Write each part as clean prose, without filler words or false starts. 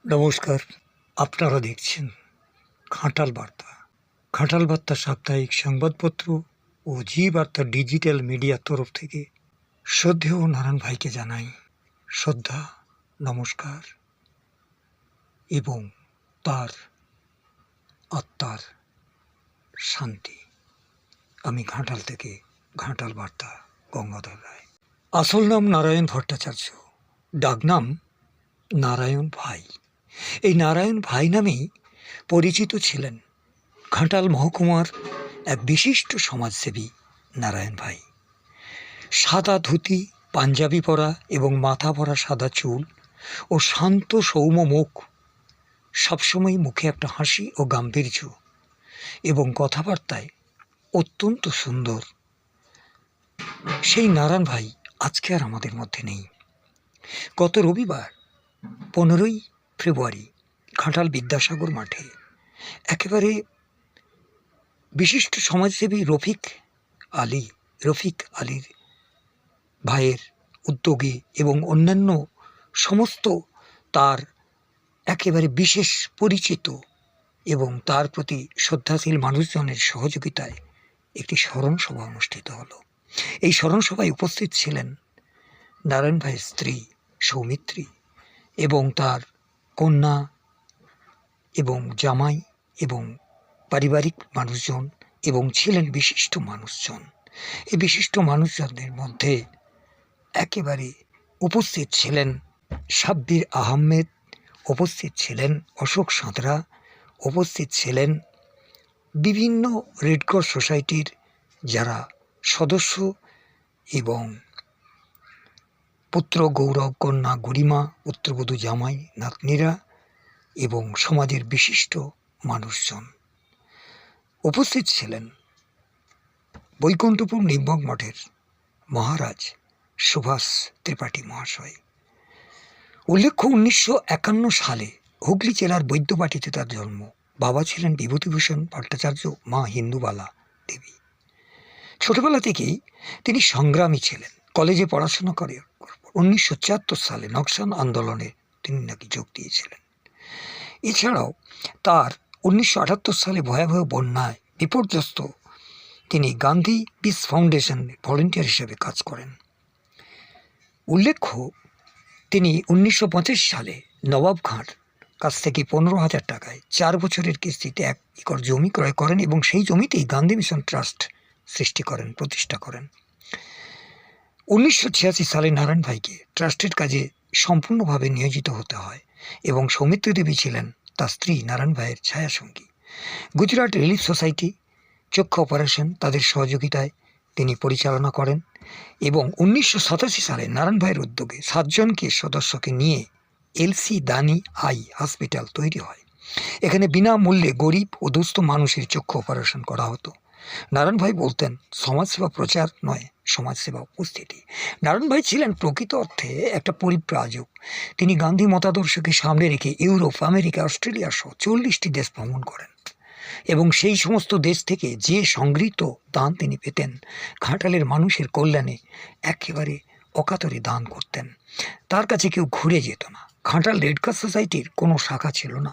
নমস্কার। আপনারা দেখছেন ঘাটাল বার্তা। ঘাটাল বার্তা সাপ্তাহিক সংবাদপত্র ও জি বার্তা ডিজিটাল মিডিয়ার তরফ থেকে শ্রদ্ধেয় নারায়ণ ভাইকে জানাই শ্রদ্ধা, নমস্কার এবং তার আত্মার শান্তি। আমি ঘাটাল থেকে ঘাটাল বার্তা গঙ্গাধর রায়। আসল নাম নারায়ণ ভট্টাচার্য, ডাকনাম নারায়ণ ভাই। এই নারায়ণ ভাই নামেই পরিচিত ছিলেন ঘাটাল মহকুমার এক বিশিষ্ট সমাজসেবী নারায়ণ ভাই। সাদা ধুতি, পাঞ্জাবি পরা এবং মাথা ভরা সাদা চুল ও শান্ত সৌম্য মুখ, সবসময় মুখে একটা হাসি ও গাম্ভীর্য এবং কথাবার্তায় অত্যন্ত সুন্দর। সেই নারায়ণ ভাই আজকে আর আমাদের মধ্যে নেই। গত রবিবার 15ই ফেব্রুয়ারি ঘাটাল বিদ্যাসাগর মাঠে একেবারে বিশিষ্ট সমাজসেবী রফিক আলীর ভাইয়ের উদ্যোগে এবং অন্যান্য সমস্ত তার একেবারে বিশেষ পরিচিত এবং তার প্রতি শ্রদ্ধাশীল মানুষজনের সহযোগিতায় একটি স্মরণ সভা অনুষ্ঠিত হলো। এই স্মরণ সভায় উপস্থিত ছিলেন নারায়ণ ভাইয়ের স্ত্রী সৌমিত্রী এবং তার কন্যা এবং জামাই এবং পারিবারিক মানুষজন এবং ছিলেন বিশিষ্ট মানুষজন। এই বিশিষ্ট মানুষজনদের মধ্যে একেবারে উপস্থিত ছিলেন সাব্বির আহমেদ, উপস্থিত ছিলেন অশোক সাঁতরা, উপস্থিত ছিলেন বিভিন্ন রেডক্রস সোসাইটির যারা সদস্য এবং পুত্র গৌরব, কন্যা গরিমা, পুত্রবধূ, জামাই, নাতনিরা এবং সমাজের বিশিষ্ট মানুষজন। উপস্থিত ছিলেন বৈকুণ্ঠপুর নিম্বক মঠের মহারাজ সুভাষ ত্রিপাঠী মহাশয়। উল্লেখ্য 1951 সালে হুগলি জেলার বৈদ্যবাটিতে তার জন্ম। বাবা ছিলেন বিভূতিভূষণ ভট্টাচার্য, মা হিন্দুবালা দেবী। ছোটবেলা থেকেই তিনি সংগ্রামী ছিলেন। কলেজে পড়াশোনা করে 1974 সালে নকশাল আন্দোলনে তিনি নাকি যোগ দিয়েছিলেন। এছাড়াও তার 1978 সালে ভয়াবহ বন্যায় বিপর্যস্ত তিনি গান্ধী পিস ফাউন্ডেশনে ভলেন্টিয়ার হিসেবে কাজ করেন। উল্লেখ্য তিনি 1985 সালে নবাবঘাট কাছ থেকে 15,000 টাকায় 4 বছরের কিস্তিতে 1 একর জমি ক্রয় করেন এবং সেই জমিতেই গান্ধী মিশন ট্রাস্ট প্রতিষ্ঠা করেন। 1986 সালে নারায়ণ ভাইকে ট্রাস্টের কাজে সম্পূর্ণভাবে নিয়োজিত হতে হয় এবং সৌমিত্র দেবী ছিলেন তার স্ত্রী নারায়ণ ভাইয়ের ছায়াসঙ্গী। গুজরাট রিলিফ সোসাইটি চক্ষু অপারেশন তাদের সহযোগিতায় তিনি পরিচালনা করেন এবং 1987 সালে নারায়ণ ভাইয়ের উদ্যোগে 7 জনকে সদস্যকে নিয়ে এলসি দানি আই হসপিটাল তৈরি হয়। এখানে বিনামূল্যে গরিব ও দুস্থ মানুষের চক্ষু অপারেশন করা হতো। নারায়ণ ভাই বলতেন, সমাজসেবা প্রচার নয়, সমাজসেবা উপস্থিতি। নারায়ণ ভাই ছিলেন প্রকৃত অর্থে একটা পরিব্রাজক। তিনি গান্ধী মতাদর্শকে সামনে রেখে ইউরোপ, আমেরিকা, অস্ট্রেলিয়া সহ 40টি দেশ ভ্রমণ করেন এবং সেই সমস্ত দেশ থেকে যে সংগৃহীত দান তিনি পেতেন ঘাটালের মানুষের কল্যাণে একেবারে অকাতরে দান করতেন। তার কাছে কেউ ঘুরে যেত না। ঘাটাল রেডক্রস সোসাইটির কোনো শাখা ছিল না।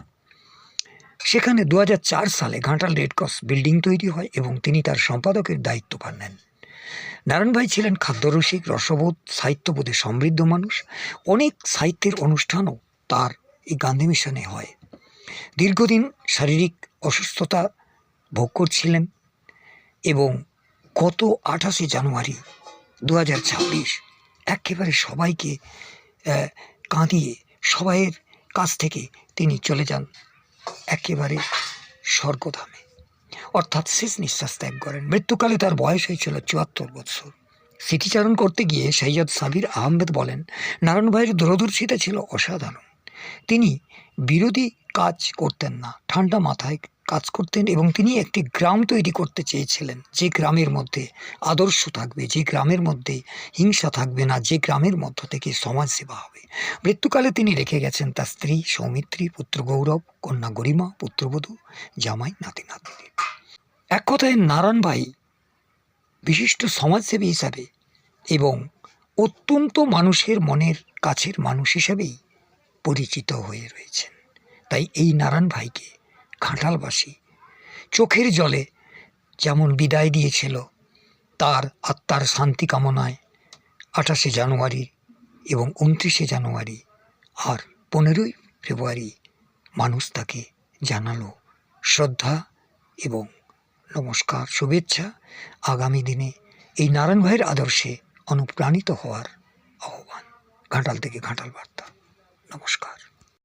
সেখানে 2004 সালে ঘাটাল রেডক্রস বিল্ডিং তৈরি হয় এবং তিনি তার সম্পাদকের দায়িত্বভার নেন। নারায়ণ ভাই ছিলেন খাদ্যরসিক, রসবোধ, সাহিত্যবোধে সমৃদ্ধ মানুষ। অনেক সাহিত্যের অনুষ্ঠানও তার এই গান্ধী মিশনে হয়। দীর্ঘদিন শারীরিক অসুস্থতা ভোগ করছিলেন এবং গত 28 জানুয়ারি 2026 একেবারে সবাইকে কাঁদিয়ে সবাইয়ের কাছ থেকে তিনি চলে যান একেবারে স্বর্গধামে, অর্থাৎ শেষ নিঃশ্বাস ত্যাগ করেন। মৃত্যুকালে তার বয়স হয়েছিল 74 বৎসর। স্মৃতিচারণ করতে গিয়ে সৈয়দ সাবির আহমেদ বলেন, নারায়ণ ভাইয়ের দূরদর্শিতা ছিল অসাধারণ। তিনি বিরোধী কাজ করতেন না, ঠান্ডা মাথায় কাজ করতেন এবং তিনি একটি গ্রাম তৈরি করতে চেয়েছিলেন যে গ্রামের মধ্যে আদর্শ থাকবে, যে গ্রামের মধ্যে হিংসা থাকবে না, যে গ্রামের মধ্য থেকে সমাজসেবা হবে। মৃত্যুকালে তিনি রেখে গেছেন তার স্ত্রী সৌমিত্রী, পুত্র গৌরব, কন্যা গরিমা, পুত্রবধূ, জামাই, নাতি নাতনি। এক কথায় নারায়ণ ভাই বিশিষ্ট সমাজসেবী হিসাবে এবং অত্যন্ত মানুষের মনের কাছের মানুষ হিসাবেই পরিচিত হয়ে রয়েছেন। তাই এই নারায়ণ ভাইকে ঘাটালবাসী চোখের জলে যেমন বিদায় দিয়েছিল, তার আত্মার শান্তি কামনায় 28শে জানুয়ারি এবং 29শে জানুয়ারি আর 15ই ফেব্রুয়ারি মানুষ তাকে জানালো শ্রদ্ধা এবং নমস্কার, শুভেচ্ছা। আগামী দিনে এই নারায়ণ ভাইয়ের আদর্শে অনুপ্রাণিত হওয়ার আহ্বান। ঘাটাল থেকে ঘাটাল বার্তা। নমস্কার।